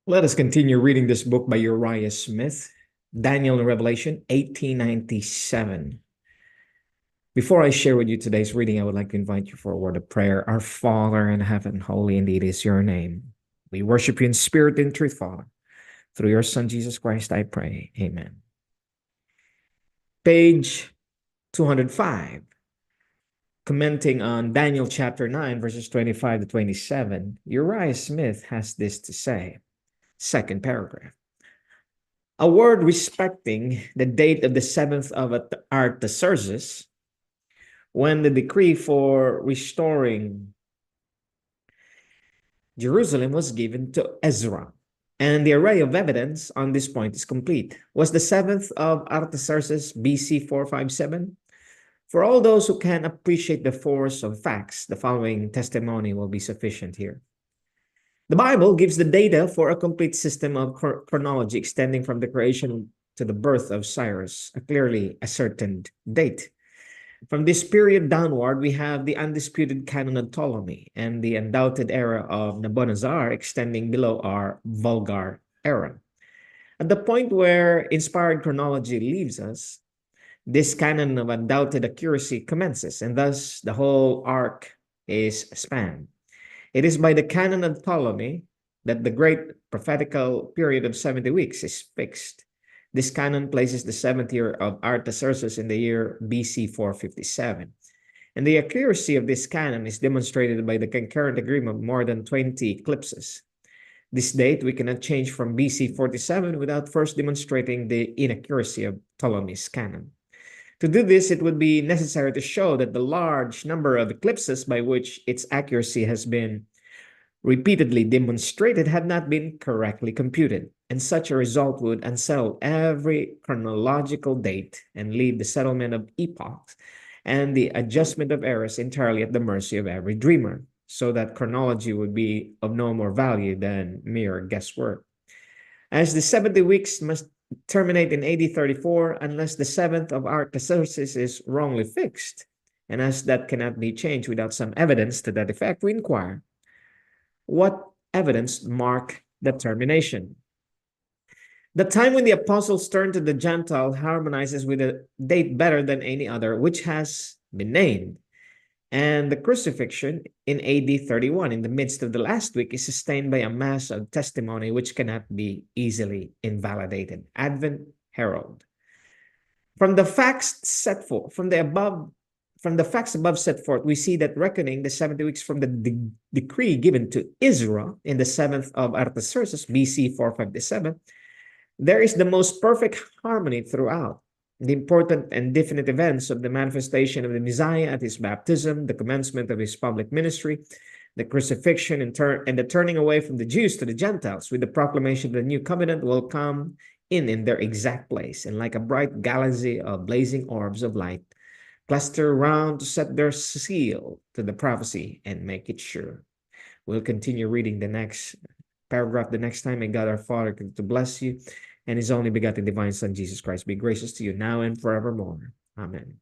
Let us continue reading this book by Uriah Smith, Daniel and Revelation, 1897. Before I share with you today's reading, I would like to invite you for a word of prayer. Our Father in heaven, holy indeed is your name. We worship you in spirit and truth, Father. Through your Son, Jesus Christ, I pray. Amen. Page 205. Commenting on Daniel chapter 9, verses 25 to 27, Uriah Smith has this to say. Second paragraph. A word respecting the date of the 7th of Artaxerxes, when the decree for restoring Jerusalem was given to Ezra. And the array of evidence on this point is complete. Was the 7th of Artaxerxes BC 457? For all those who can appreciate the force of facts, the following testimony will be sufficient here. The Bible gives the data for a complete system of chronology extending from the creation to the birth of Cyrus, a clearly ascertained date. From this period downward, we have the undisputed canon of Ptolemy and the undoubted era of Nabonassar extending below our vulgar era. At the point where inspired chronology leaves us, this canon of undoubted accuracy commences, and thus the whole arc is spanned. It is by the canon of Ptolemy that the great prophetical period of 70 weeks is fixed. This canon places the 7th year of Artaxerxes in the year BC 457. And the accuracy of this canon is demonstrated by the concurrent agreement of more than 20 eclipses. This date we cannot change from BC 47 without first demonstrating the inaccuracy of Ptolemy's canon. To do this, it would be necessary to show that the large number of eclipses by which its accuracy has been repeatedly demonstrated have not been correctly computed, and such a result would unsettle every chronological date and leave the settlement of epochs and the adjustment of eras entirely at the mercy of every dreamer, so that chronology would be of no more value than mere guesswork. As the 70 weeks must terminate in AD 34 unless the 7th of Artaxerxes is wrongly fixed, and as that cannot be changed without some evidence to that effect, we inquire, what evidence mark that termination? The time when the apostles turned to the Gentile harmonizes with a date better than any other, which has been named. And the crucifixion in AD 31 in the midst of the last week is sustained by a mass of testimony which cannot be easily invalidated. Advent Herald. From the facts set forth, from the facts above set forth, we see that reckoning the 70 weeks from the decree given to Israel in the 7th of Artaxerxes BC 457, there is the most perfect harmony throughout. The important and definite events of the manifestation of the Messiah at his baptism, the commencement of his public ministry, the crucifixion, and the turning away from the Jews to the Gentiles with the proclamation of the new covenant will come in their exact place, and like a bright galaxy of blazing orbs of light, cluster round to set their seal to the prophecy and make it sure. We'll continue reading the next paragraph the next time. May God our Father to bless you, and his only begotten divine Son, Jesus Christ, be gracious to you now and forevermore. Amen.